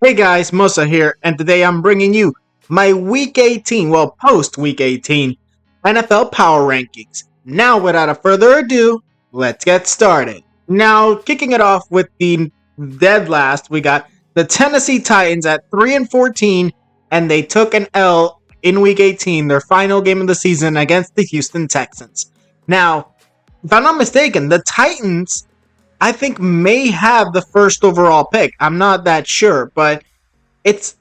Hey guys, Mosa here, and today I'm bringing you my Week 18, post-Week 18 NFL Power Rankings. Now, without a further ado, let's get started. Now, kicking it off with the dead last, we got the Tennessee Titans at 3-14, and they took an L in Week 18, their final game of the season against the Houston Texans. Now, if I'm not mistaken, the Titans I think may have the first overall pick. I'm not that sure, but it's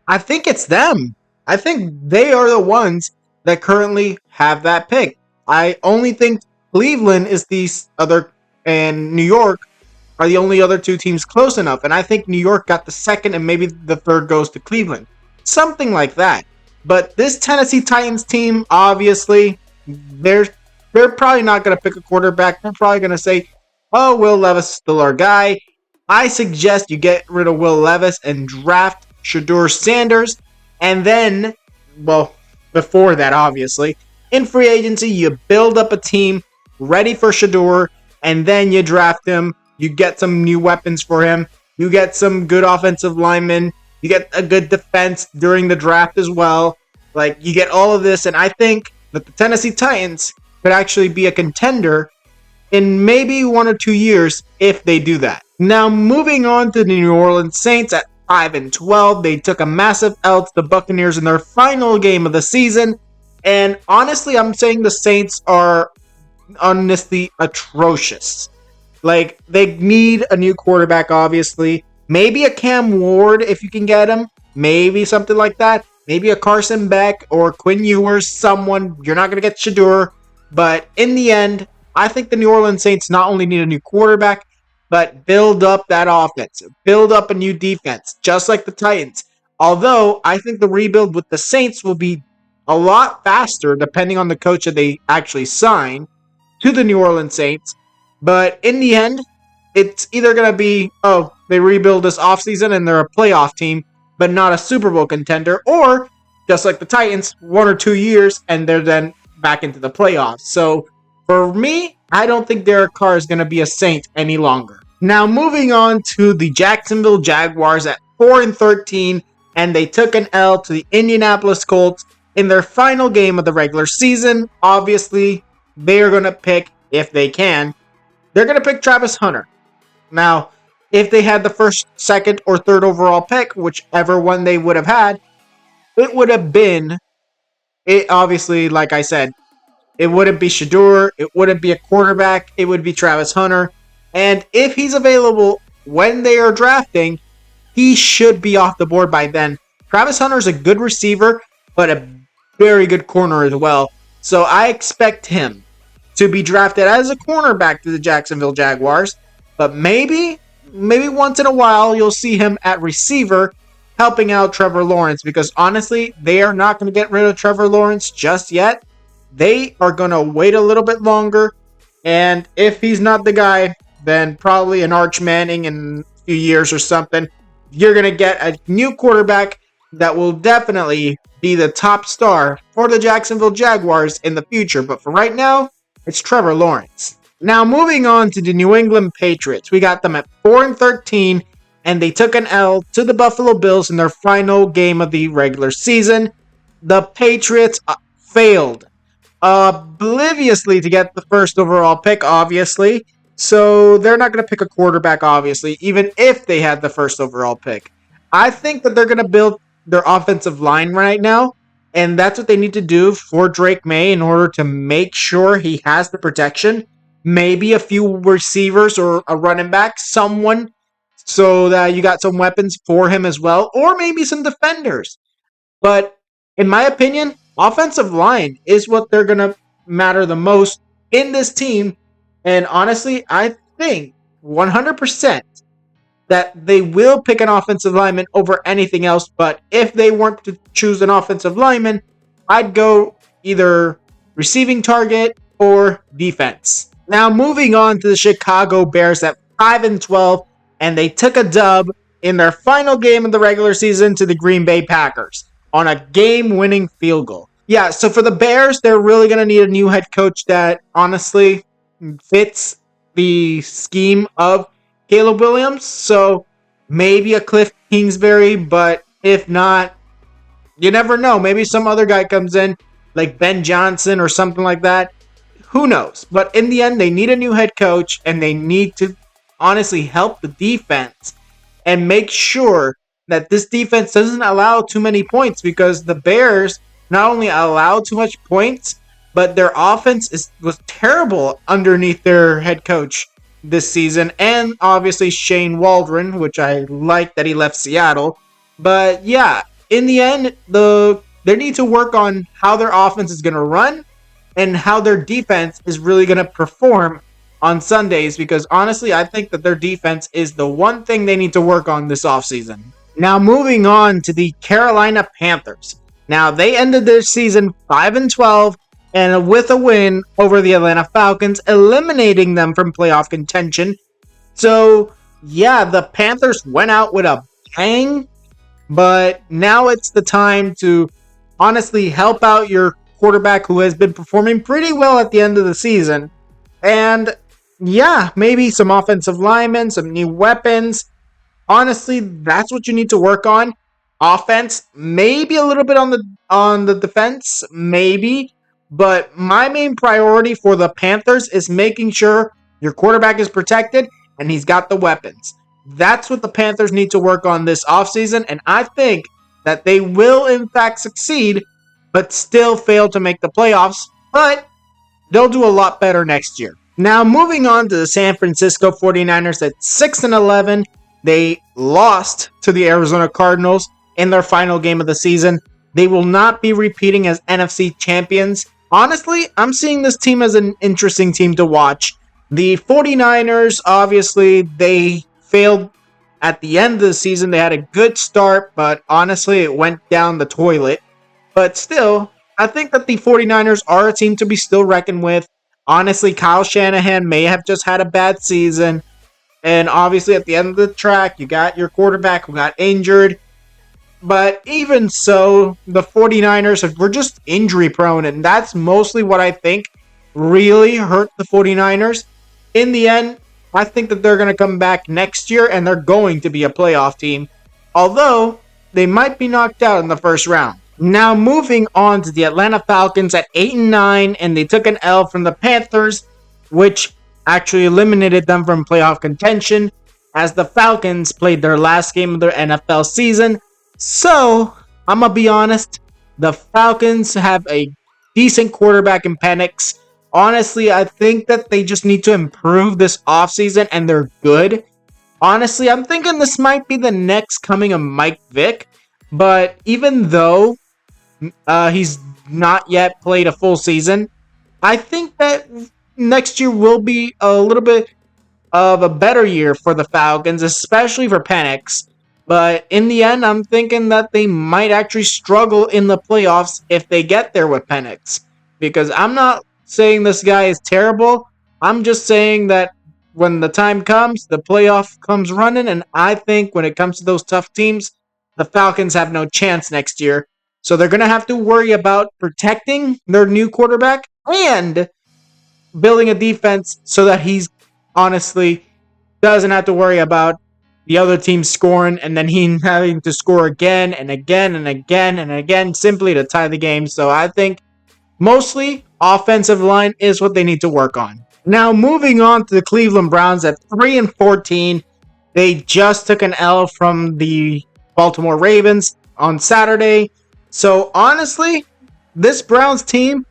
I think it's them. I think they are the ones that currently have that pick. I only think Cleveland is the other and New York are the only other two teams close enough. And I think New York got the second and maybe the third goes to Cleveland. Something like that. But this Tennessee Titans team, obviously, they're probably not going to pick a quarterback. They're probably going to say, oh, Will Levis is still our guy. I suggest you get rid of Will Levis and draft Shedeur Sanders. And then, before that, obviously, in free agency, you build up a team ready for Shedeur, and then you draft him. You get some new weapons for him. You get some good offensive linemen. You get a good defense during the draft as well. Like, you get all of this, and I think that the Tennessee Titans could actually be a contender in maybe 1 or 2 years if they do that. Now, moving on to the New Orleans Saints at 5-12, they took a massive L to the Buccaneers in their final game of the season. And honestly, I'm saying the Saints are honestly atrocious. Like, they need a new quarterback, obviously. Maybe a Cam Ward if you can get him. Maybe something like that. Maybe a Carson Beck or Quinn Ewers, someone. You're not going to get Shedeur. But in the end, I think the New Orleans Saints not only need a new quarterback, but build up that offense. Build up a new defense, just like the Titans. Although, I think the rebuild with the Saints will be a lot faster, depending on the coach that they actually sign to the New Orleans Saints. But in the end, it's either going to be, oh, they rebuild this offseason and they're a playoff team, but not a Super Bowl contender. Or, just like the Titans, 1 or 2 years, and they're then back into the playoffs. So, for me, I don't think Derek Carr is going to be a Saint any longer. Now, moving on to the Jacksonville Jaguars at 4-13, and they took an L to the Indianapolis Colts in their final game of the regular season. Obviously, they are going to pick, if they can, they're going to pick Travis Hunter. Now, if they had the first, second, or third overall pick, whichever one they would have had, it would have been, obviously, like I said, it wouldn't be Shedeur. It wouldn't be a quarterback. It would be Travis Hunter. And if he's available when they are drafting, he should be off the board by then. Travis Hunter is a good receiver, but a very good corner as well. So I expect him to be drafted as a cornerback to the Jacksonville Jaguars. But maybe once in a while, you'll see him at receiver helping out Trevor Lawrence. Because honestly, they are not going to get rid of Trevor Lawrence just yet. They are going to wait a little bit longer. And if he's not the guy, then probably an Arch Manning in a few years or something. You're going to get a new quarterback that will definitely be the top star for the Jacksonville Jaguars in the future. But for right now, it's Trevor Lawrence. Now, moving on to the New England Patriots. We got them at 4-13, and they took an L to the Buffalo Bills in their final game of the regular season. The Patriots failed obliviously to get the first overall pick, obviously. So they're not going to pick a quarterback, obviously, even if they had the first overall pick. I think that they're going to build their offensive line right now, and that's what they need to do for Drake May in order to make sure he has the protection. Maybe a few receivers or a running back, someone, so that you got some weapons for him as well, or maybe some defenders. But in my opinion, offensive line is what they're going to matter the most in this team. And honestly, I think 100% that they will pick an offensive lineman over anything else. But if they weren't to choose an offensive lineman, I'd go either receiving target or defense. Now, moving on to the Chicago Bears at 5-12, and they took a dub in their final game of the regular season to the Green Bay Packers on a game-winning field goal. Yeah, so for the Bears, they're really going to need a new head coach that honestly fits the scheme of Caleb Williams. So maybe a Cliff Kingsbury, but if not, you never know. Maybe some other guy comes in, like Ben Johnson or something like that. Who knows? But in the end, they need a new head coach, and they need to honestly help the defense and make sure that this defense doesn't allow too many points, because the Bears not only allow too much points, but their offense was terrible underneath their head coach this season, and obviously Shane Waldron, which I like that he left Seattle. But yeah, in the end, they need to work on how their offense is going to run and how their defense is really going to perform on Sundays, because honestly, I think that their defense is the one thing they need to work on this offseason. Now, moving on to the Carolina Panthers. Now, they ended their season 5-12 and with a win over the Atlanta Falcons, eliminating them from playoff contention. So, yeah, the Panthers went out with a bang, but now it's the time to honestly help out your quarterback, who has been performing pretty well at the end of the season. And yeah, maybe some offensive linemen, some new weapons. Honestly, that's what you need to work on. Offense, maybe a little bit on the defense, maybe. But my main priority for the Panthers is making sure your quarterback is protected and he's got the weapons. That's what the Panthers need to work on this offseason, and I think that they will in fact succeed, but still fail to make the playoffs. But they'll do a lot better next year. Now, moving on to the San Francisco 49ers at 6-11. They lost to the Arizona Cardinals in their final game of the season. They will not be repeating as NFC champions. Honestly, I'm seeing this team as an interesting team to watch. The 49ers, obviously, they failed at the end of the season. They had a good start, but honestly, it went down the toilet. But still, I think that the 49ers are a team to be still reckoned with. Honestly, Kyle Shanahan may have just had a bad season. And obviously, at the end of the track, you got your quarterback who got injured. But even so, the 49ers were just injury prone. And that's mostly what I think really hurt the 49ers. In the end, I think that they're going to come back next year and they're going to be a playoff team. Although, they might be knocked out in the first round. Now, moving on to the Atlanta Falcons at 8-9, and they took an L from the Panthers, which actually eliminated them from playoff contention, as the Falcons played their last game of their NFL season. So, I'm going to be honest, the Falcons have a decent quarterback in Penix. Honestly, I think that they just need to improve this offseason, and they're good. Honestly, I'm thinking this might be the next coming of Mike Vick, but even though he's not yet played a full season, I think that next year will be a little bit of a better year for the Falcons, especially for Penix. But in the end, I'm thinking that they might actually struggle in the playoffs if they get there with Penix. Because I'm not saying this guy is terrible. I'm just saying that when the time comes, the playoff comes running. And I think when it comes to those tough teams, the Falcons have no chance next year. So they're going to have to worry about protecting their new quarterback and building a defense so that he's honestly doesn't have to worry about the other team scoring and then he having to score again and again and again and again simply to tie the game. So I think mostly offensive line is what they need to work on. Now, moving on to the Cleveland Browns at 3-14. They just took an L from the Baltimore Ravens on Saturday. So honestly, this Browns team,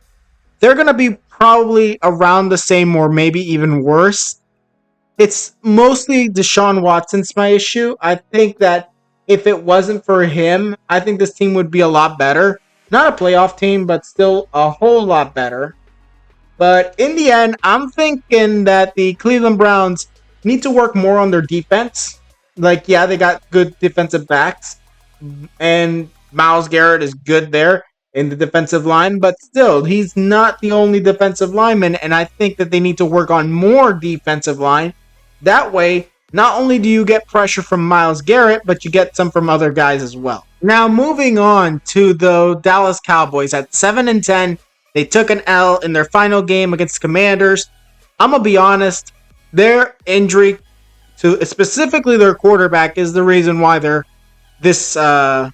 they're going to be probably around the same or maybe even worse. It's mostly Deshaun Watson's my issue. I think that if it wasn't for him, I think this team would be a lot better. Not a playoff team, but still a whole lot better. But in the end, I'm thinking that the Cleveland Browns need to work more on their defense. Like, yeah, they got good defensive backs. And Myles Garrett is good there in the defensive line. But still, he's not the only defensive lineman. And I think that they need to work on more defensive line. That way, not only do you get pressure from Myles Garrett, but you get some from other guys as well. Now, moving on to the Dallas Cowboys at 7-10. They took an L in their final game against the Commanders. I'm going to be honest, their injury to specifically their quarterback is the reason why they're this out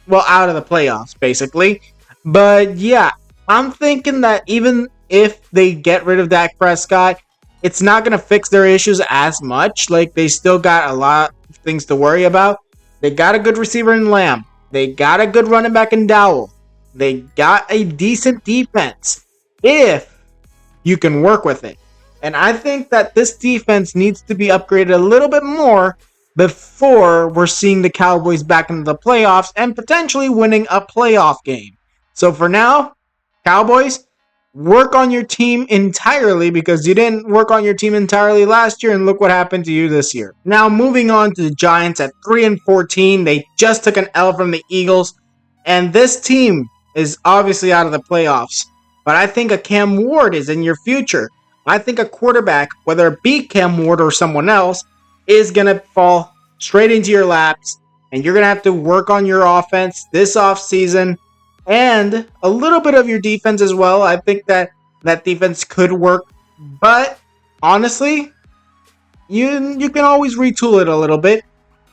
of the playoffs basically. But yeah, I'm thinking that even if they get rid of Dak Prescott, it's not going to fix their issues as much. Like, they still got a lot of things to worry about. They got a good receiver in Lamb. They got a good running back in Dowell. They got a decent defense if you can work with it. And I think that this defense needs to be upgraded a little bit more before we're seeing the Cowboys back into the playoffs and potentially winning a playoff game. So for now, Cowboys, work on your team entirely, because you didn't work on your team entirely last year, and look what happened to you this year. Now, moving on to the Giants at 3-14, they just took an L from the Eagles, and this team is obviously out of the playoffs. But I think a Cam Ward is in your future. I think a quarterback, whether it be Cam Ward or someone else, is going to fall straight into your laps, and you're going to have to work on your offense this offseason and a little bit of your defense as well. I think that defense could work, but honestly, you can always retool it a little bit.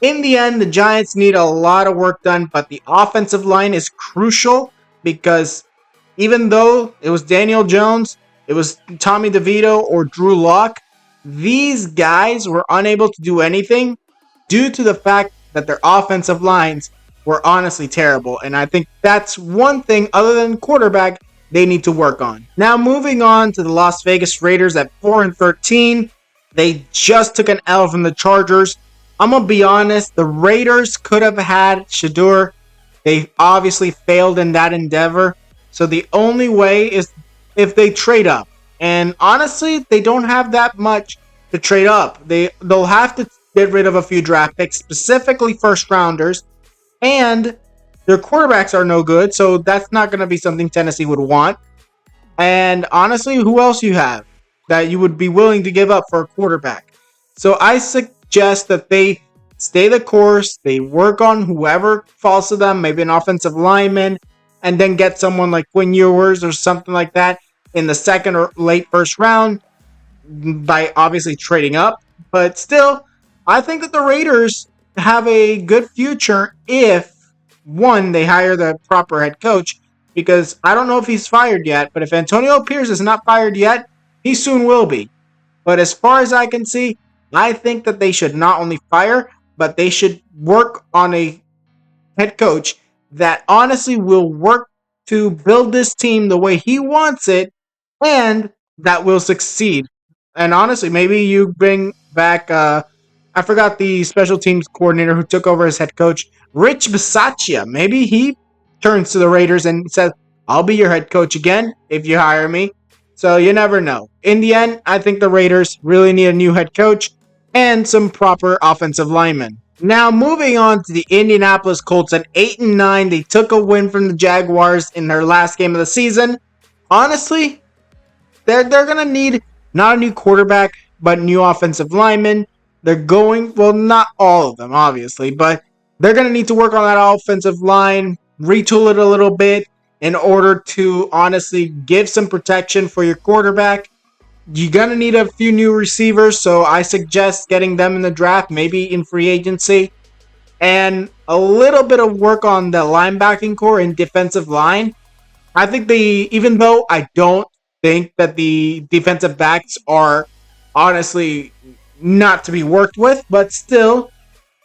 In the end, the Giants need a lot of work done, but the offensive line is crucial, because even though it was Daniel Jones, it was Tommy DeVito or Drew Lock, these guys were unable to do anything due to the fact that their offensive lines were honestly terrible. And I think that's one thing, other than quarterback, they need to work on. Now, moving on to the Las Vegas Raiders at 4-13. They just took an L from the Chargers. I'm going to be honest, the Raiders could have had Shedeur. They obviously failed in that endeavor. So the only way is if they trade up. And honestly, they don't have that much to trade up. They'll have to get rid of a few draft picks, specifically first rounders. And their quarterbacks are no good, so that's not going to be something Tennessee would want. And honestly, who else you have that you would be willing to give up for a quarterback? So I suggest that they stay the course, they work on whoever falls to them, maybe an offensive lineman, and then get someone like Quinn Ewers or something like that in the second or late first round by obviously trading up. But still, I think that the Raiders have a good future if, one, they hire the proper head coach, because I don't know if he's fired yet, but if Antonio Pierce is not fired yet, he soon will be. But as far as I can see, I think that they should not only fire, but they should work on a head coach that honestly will work to build this team the way he wants it, and that will succeed. And honestly, maybe you bring back I forgot the special teams coordinator who took over as head coach, Rich Bisaccia. Maybe he turns to the Raiders and says, I'll be your head coach again if you hire me. So you never know. In the end, I think the Raiders really need a new head coach and some proper offensive linemen. Now, moving on to the Indianapolis Colts at 8-9. They took a win from the Jaguars in their last game of the season. Honestly, they're going to need not a new quarterback, but new offensive linemen. They're going, well, not all of them, obviously, but they're going to need to work on that offensive line, retool it a little bit in order to honestly give some protection for your quarterback. You're going to need a few new receivers, so I suggest getting them in the draft, maybe in free agency, and a little bit of work on the linebacking core and defensive line. I think even though I don't think that the defensive backs are honestly not to be worked with, but still,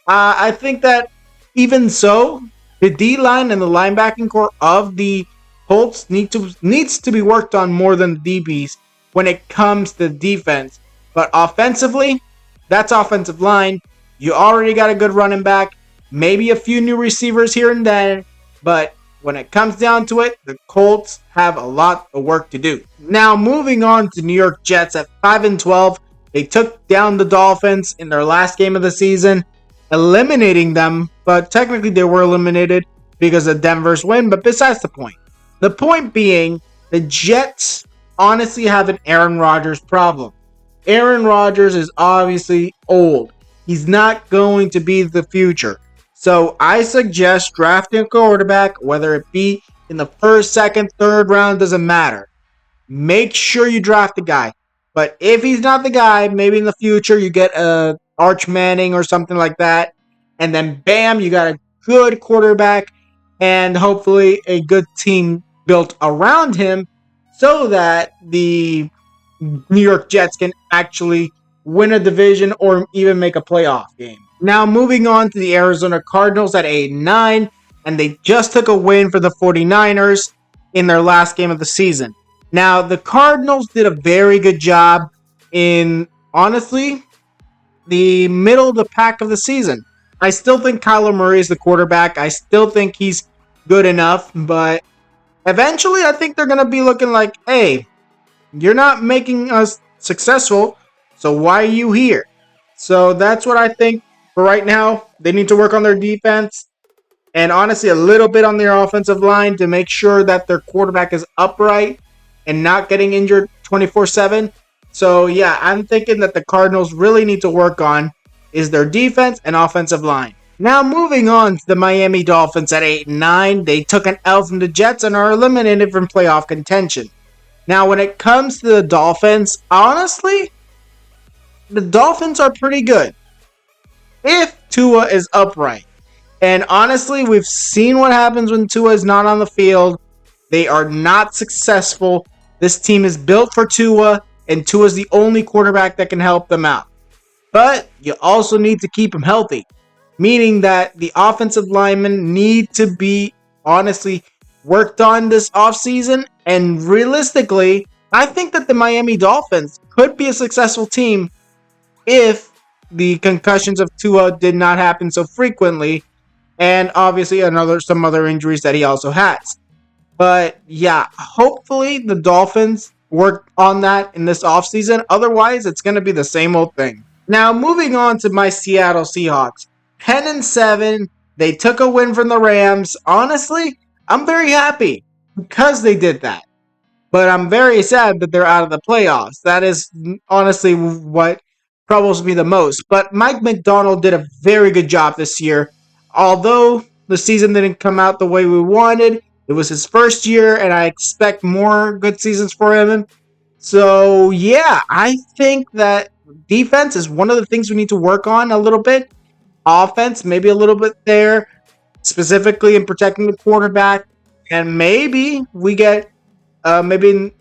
I think that even so, the D-line and the linebacking core of the Colts needs to be worked on more than the DBs when it comes to defense. But offensively, that's offensive line. You already got a good running back, maybe a few new receivers here and there, but when it comes down to it, the Colts have a lot of work to do. Now, moving on to New York Jets at 5-12. They took down the Dolphins in their last game of the season, eliminating them, but technically they were eliminated because of Denver's win, but besides the point. The point being, the Jets honestly have an Aaron Rodgers problem. Aaron Rodgers is obviously old. He's not going to be the future. So I suggest drafting a quarterback, whether it be in the first, second, third round, doesn't matter. Make sure you draft the guy. But if he's not the guy, maybe in the future you get a Arch Manning or something like that. And then bam, you got a good quarterback and hopefully a good team built around him so that the New York Jets can actually win a division or even make a playoff game. Now, moving on to the Arizona Cardinals at 8-9, and they just took a win for the 49ers in their last game of the season. Now, the Cardinals did a very good job in, honestly, the middle of the pack of the season. I still think Kyler Murray is the quarterback. I still think he's good enough, but eventually I think they're going to be looking like, hey, you're not making us successful, so why are you here? So that's what I think for right now. They need to work on their defense and honestly a little bit on their offensive line to make sure that their quarterback is upright and not getting injured 24/7. So yeah, I'm thinking that the Cardinals really need to work on is their defense and offensive line. Now moving on to the Miami Dolphins at 8-9, they took an L from the Jets and are eliminated from playoff contention. Now, when it comes to the Dolphins, honestly, the Dolphins are pretty good if Tua is upright. And honestly, we've seen what happens when Tua is not on the field. They are not successful. This team is built for Tua, and Tua is the only quarterback that can help them out. But you also need to keep him healthy, meaning that the offensive linemen need to be, honestly, worked on this offseason. And realistically, I think that the Miami Dolphins could be a successful team if the concussions of Tua did not happen so frequently. And obviously some other injuries that he also has. But yeah, hopefully the Dolphins work on that in this offseason. Otherwise, it's going to be the same old thing. Now, moving on to my Seattle Seahawks. 10-7. They took a win from the Rams. Honestly, I'm very happy because they did that. But I'm very sad that they're out of the playoffs. That is honestly what troubles me the most. But Mike McDonald did a very good job this year. Although the season didn't come out the way we wanted, it was his first year, and I expect more good seasons for him. So, yeah, I think that defense is one of the things we need to work on a little bit. Offense, maybe a little bit there, specifically in protecting the quarterback. And maybe we get, maybe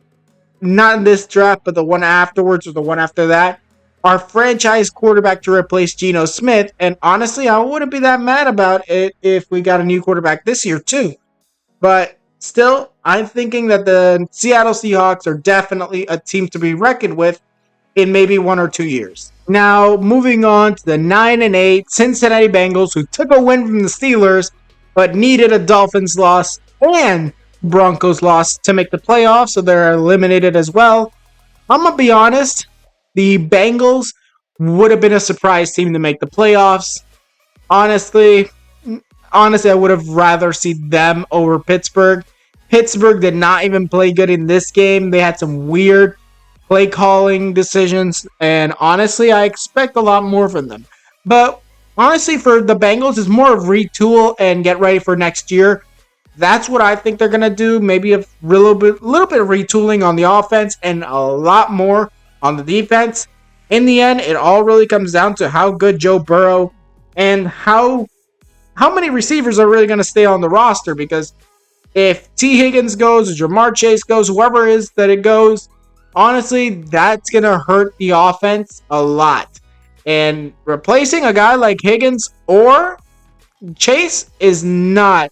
not in this draft, but the one afterwards or the one after that, our franchise quarterback to replace Geno Smith. And honestly, I wouldn't be that mad about it if we got a new quarterback this year too. But still, I'm thinking that the Seattle Seahawks are definitely a team to be reckoned with in maybe 1 or 2 years. Now, moving on to the 9-8 Cincinnati Bengals, who took a win from the Steelers, but needed a Dolphins loss and Broncos loss to make the playoffs, so they're eliminated as well. I'm going to be honest, the Bengals would have been a surprise team to make the playoffs. Honestly, I would have rather seen them over Pittsburgh. Pittsburgh did not even play good in this game. They had some weird play calling decisions, and honestly, I expect a lot more from them. But honestly, for the Bengals, it's more of retool and get ready for next year. That's what I think they're going to do. Maybe a little bit of retooling on the offense and a lot more on the defense. In the end, it all really comes down to how good Joe Burrow and how many receivers are really going to stay on the roster. Because if T. Higgins goes, or Jamar Chase goes, whoever it is that it goes, honestly, that's going to hurt the offense a lot. And replacing a guy like Higgins or Chase is not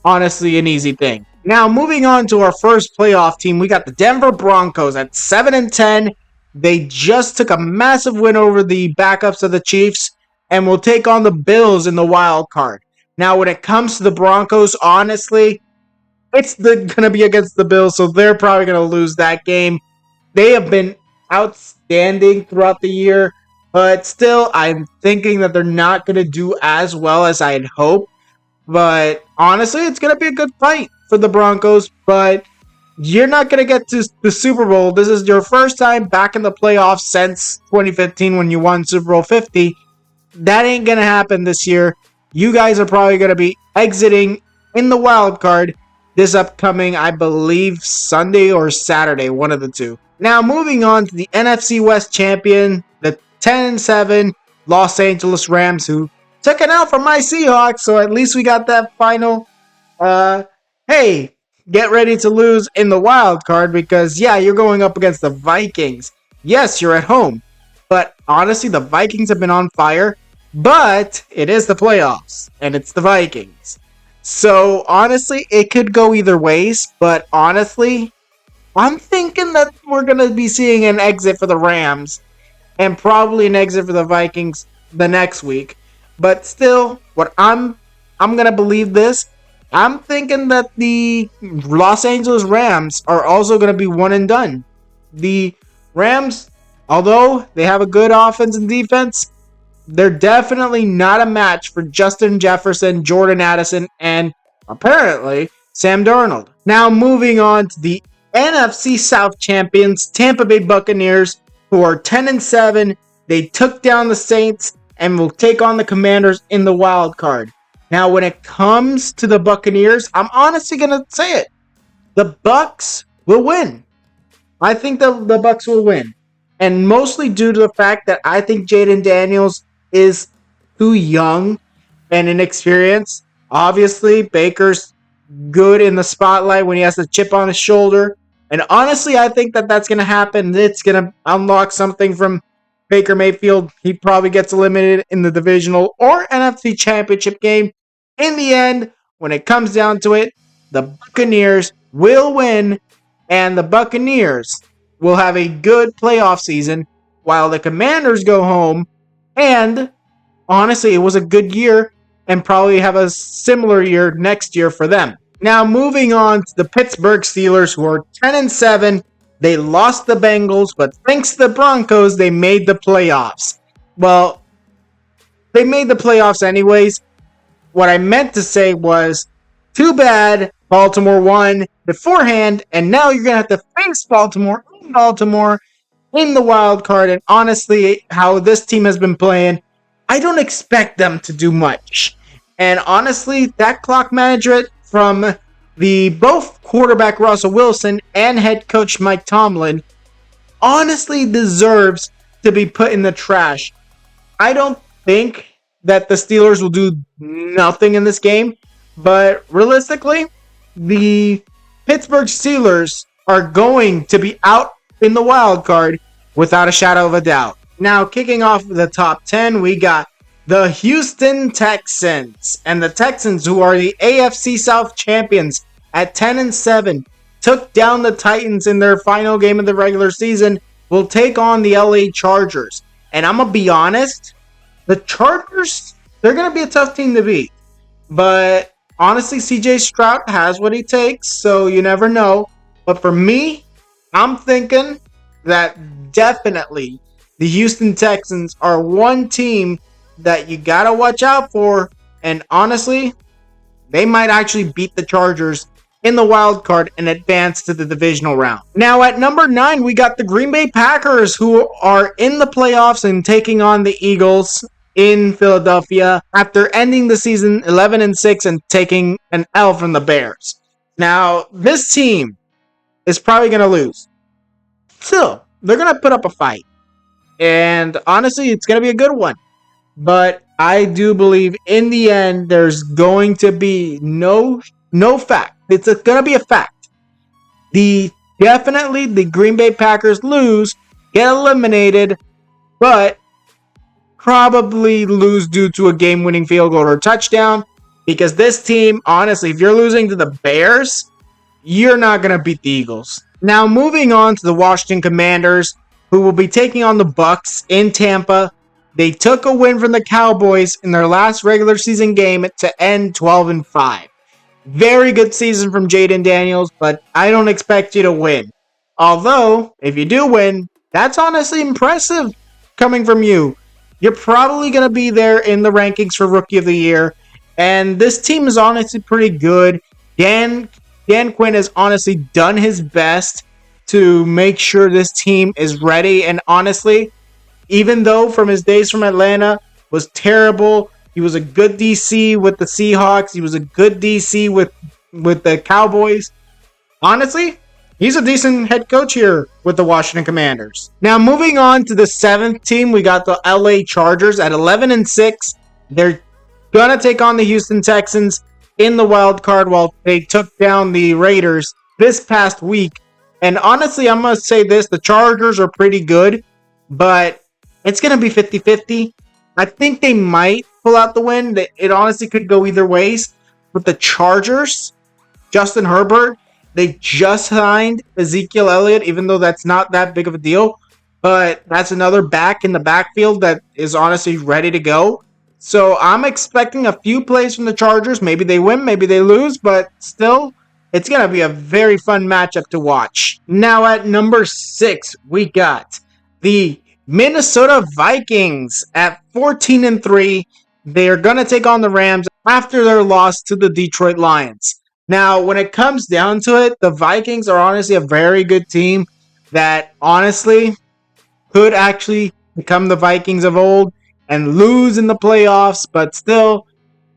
honestly an easy thing. Now, moving on to our first playoff team, we got the Denver Broncos at 7-10. They just took a massive win over the backups of the Chiefs and will take on the Bills in the wild card. Now, when it comes to the Broncos, honestly, it's going to be against the Bills, so they're probably going to lose that game. They have been outstanding throughout the year, but still, I'm thinking that they're not going to do as well as I'd hope. But honestly, it's going to be a good fight for the Broncos, but you're not going to get to the Super Bowl. This is your first time back in the playoffs since 2015 when you won Super Bowl 50. That ain't going to happen this year. You guys are probably going to be exiting in the wild card this upcoming, I believe, Sunday or Saturday, one of the two. Now, moving on to the NFC West champion, the 10-7 Los Angeles Rams, who, 10-7 Los Angeles Rams, who, honestly, took an L from my Seahawks, so at least we got that final. Hey, get ready to lose in the wild card because, yeah, you're going up against the Vikings. Yes, you're at home. But honestly, the Vikings have been on fire. But it is the playoffs, and it's the Vikings. So honestly, it could go either ways. But honestly, I'm thinking that we're going to be seeing an exit for the Rams and probably an exit for the Vikings the next week. But still, I'm going to believe this. I'm thinking that the Los Angeles Rams are also going to be one and done. The Rams, although they have a good offense and defense, they're definitely not a match for Justin Jefferson, Jordan Addison, and apparently Sam Darnold. Now moving on to the NFC South champions, Tampa Bay Buccaneers, who are 10-7. They took down the Saints and will take on the Commanders in the wild card. Now, when it comes to the Buccaneers, I'm honestly going to say it. The Bucs will win. I think the Bucs will win. And mostly due to the fact that I think Jaden Daniels is too young and inexperienced. Obviously, Baker's good in the spotlight when he has the chip on his shoulder. And honestly, I think that that's going to happen. It's going to unlock something from Baker Mayfield. He probably gets eliminated in the divisional or NFC championship game. In the end, when it comes down to it, the Buccaneers will win, and the Buccaneers will have a good playoff season while the Commanders go home. And honestly, it was a good year and probably have a similar year next year for them. Now, moving on to the Pittsburgh Steelers, who are 10-7. They lost the Bengals, but thanks to the Broncos, they made the playoffs. Well, they made the playoffs anyways. What I meant to say was, too bad Baltimore won beforehand, and now you're going to have to face Baltimore in the wild card. And honestly, how this team has been playing, I don't expect them to do much. And honestly, that clock management from the both quarterback Russell Wilson and head coach Mike Tomlin honestly deserves to be put in the trash. I don't think that the Steelers will do nothing in this game, but realistically, the Pittsburgh Steelers are going to be out in the wild card without a shadow of a doubt. Now, kicking off the top 10, we got the Houston Texans. And the Texans, who are the AFC South champions at 10-7, took down the Titans in their final game of the regular season, will take on the LA Chargers. And I'm going to be honest, the Chargers, they're going to be a tough team to beat. But honestly, CJ Stroud has what he takes, so you never know. But for me, I'm thinking that definitely the Houston Texans are one team that you got to watch out for. And honestly, they might actually beat the Chargers in the wild card and advance to the divisional round. Now at number 9, we got the Green Bay Packers, who are in the playoffs and taking on the Eagles in Philadelphia after ending the season 11-6 and taking an L from the Bears. Now, this team is probably going to lose. Still, they're going to put up a fight. And honestly, it's going to be a good one. But I do believe in the end, there's going to be no fact. It's going to be a fact. Definitely the Green Bay Packers lose, get eliminated, but probably lose due to a game-winning field goal or touchdown. Because this team, honestly, if you're losing to the Bears, you're not going to beat the Eagles. Now, moving on to the Washington Commanders, who will be taking on the Bucs in Tampa. They took a win from the Cowboys in their last regular season game to end 12-5. Very good season from Jaden Daniels, but I don't expect you to win. Although, if you do win, that's honestly impressive coming from you. You're probably going to be there in the rankings for Rookie of the Year. And this team is honestly pretty good. Dan Quinn has honestly done his best to make sure this team is ready. And honestly, even though from his days from Atlanta was terrible, he was a good DC with the Seahawks. He was a good DC with the Cowboys. Honestly, he's a decent head coach here with the Washington Commanders. Now, moving on to the 7th team, we got the LA Chargers at 11-6. They're gonna take on the Houston Texans in the wild card while they took down the Raiders this past week. And honestly, I'm gonna say this, the Chargers are pretty good, but it's gonna be 50-50. I think they might pull out the win. It honestly could go either ways. But the Chargers, Justin Herbert, they just signed Ezekiel Elliott, even though that's not that big of a deal. But that's another back in the backfield that is honestly ready to go. So I'm expecting a few plays from the Chargers. Maybe they win, maybe they lose, but still, it's going to be a very fun matchup to watch. Now at number 6, we got the Minnesota Vikings at 14-3. They are going to take on the Rams after their loss to the Detroit Lions. Now, when it comes down to it, the Vikings are honestly a very good team that honestly could actually become the Vikings of old and lose in the playoffs, but still,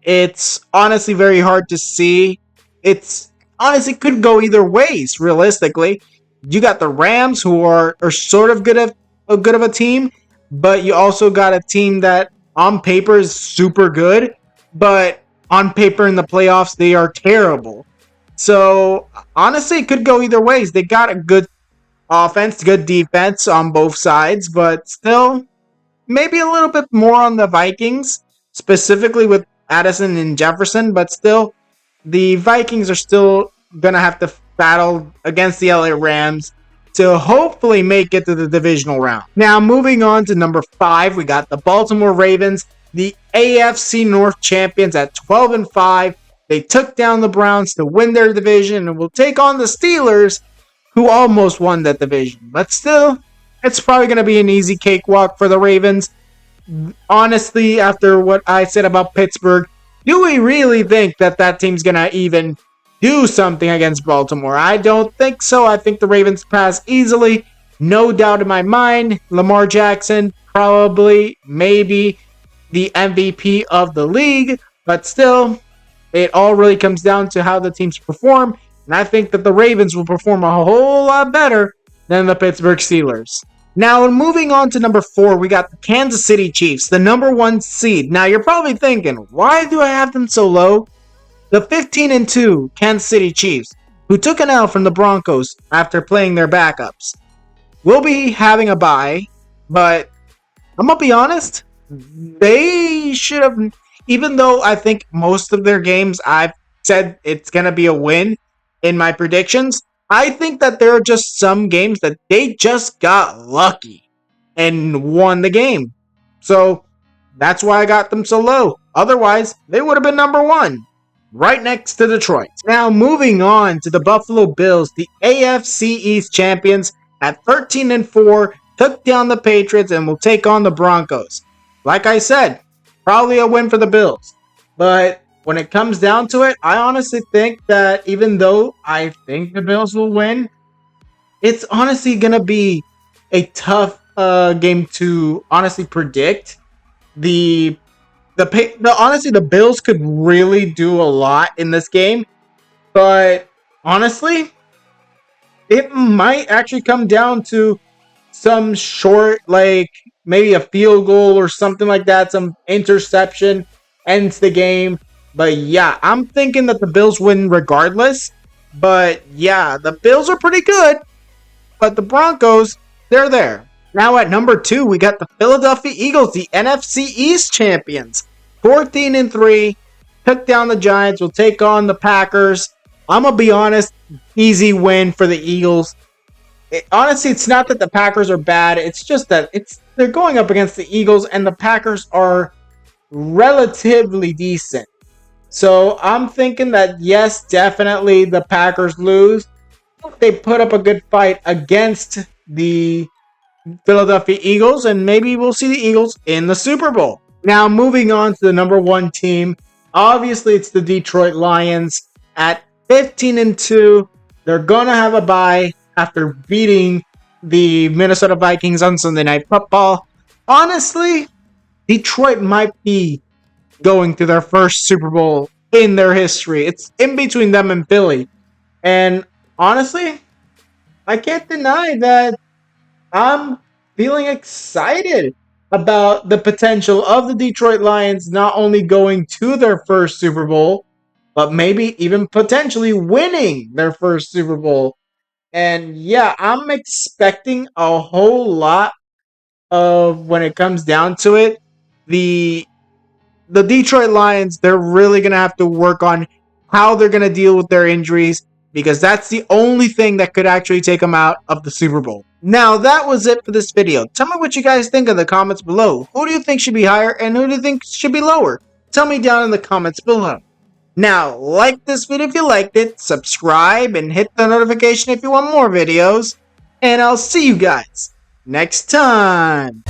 it's honestly very hard to see. It's honestly could go either ways, realistically. You got the Rams, who are sort of good of a team, but you also got a team that on paper is super good, but on paper in the playoffs they are terrible. So honestly, it could go either ways. They got a good offense, good defense on both sides, but still, maybe a little bit more on the Vikings, specifically with Addison and Jefferson, but still, the Vikings are still going to have to battle against the LA Rams to hopefully make it to the divisional round. Now, moving on to number 5, we got the Baltimore Ravens, the AFC North champions at 12-5. They took down the Browns to win their division and will take on the Steelers, who almost won that division. But still, it's probably going to be an easy cakewalk for the Ravens. Honestly, after what I said about Pittsburgh, do we really think that team's going to even do something against Baltimore? I don't think so. I think the Ravens pass easily. No doubt in my mind. Lamar Jackson, probably, maybe the MVP of the league. But still, it all really comes down to how the teams perform. And I think that the Ravens will perform a whole lot better than the Pittsburgh Steelers. Now, moving on to number 4, we got the Kansas City Chiefs, the number 1 seed. Now, you're probably thinking, why do I have them so low? The 15-2 Kansas City Chiefs, who took an L from the Broncos after playing their backups, will be having a bye, but I'm going to be honest, they should have, even though I think most of their games I've said it's going to be a win in my predictions, I think that there are just some games that they just got lucky and won the game. So that's why I got them so low. Otherwise, they would have been number 1, right next to Detroit. Now, moving on to the Buffalo Bills, the AFC East champions at 13-4, took down the Patriots and will take on the Broncos. Like I said, probably a win for the Bills. But when it comes down to it, I honestly think that even though I think the Bills will win, it's honestly going to be a tough game to honestly predict. Honestly, the Bills could really do a lot in this game, but honestly, it might actually come down to some short, like maybe a field goal or something like that, some interception ends the game. But yeah, I'm thinking that the Bills win regardless. But yeah, the Bills are pretty good, but the Broncos, they're there. Now at number 2, we got the Philadelphia Eagles, the NFC East champions. 14-3, took down the Giants, will take on the Packers. I'm going to be honest, easy win for the Eagles. Honestly, it's not that the Packers are bad. It's just that they're going up against the Eagles, and the Packers are relatively decent. So I'm thinking that, yes, definitely the Packers lose. They put up a good fight against the Philadelphia Eagles, and maybe we'll see the Eagles in the Super Bowl. Now, moving on to the number 1 team. Obviously, it's the Detroit Lions at 15-2. They're going to have a bye after beating the Minnesota Vikings on Sunday Night Football. Honestly, Detroit might be going to their first Super Bowl in their history. It's in between them and Philly. And honestly, I can't deny that I'm feeling excited about the potential of the Detroit Lions not only going to their first Super Bowl, but maybe even potentially winning their first Super Bowl. And yeah, I'm expecting a whole lot of when it comes down to it. The the Detroit Lions, they're really going to have to work on how they're going to deal with their injuries because that's the only thing that could actually take them out of the Super Bowl. Now, that was it for this video. Tell me what you guys think in the comments below. Who do you think should be higher and who do you think should be lower? Tell me down in the comments below. Now, like this video if you liked it, subscribe, and hit the notification if you want more videos. And I'll see you guys next time.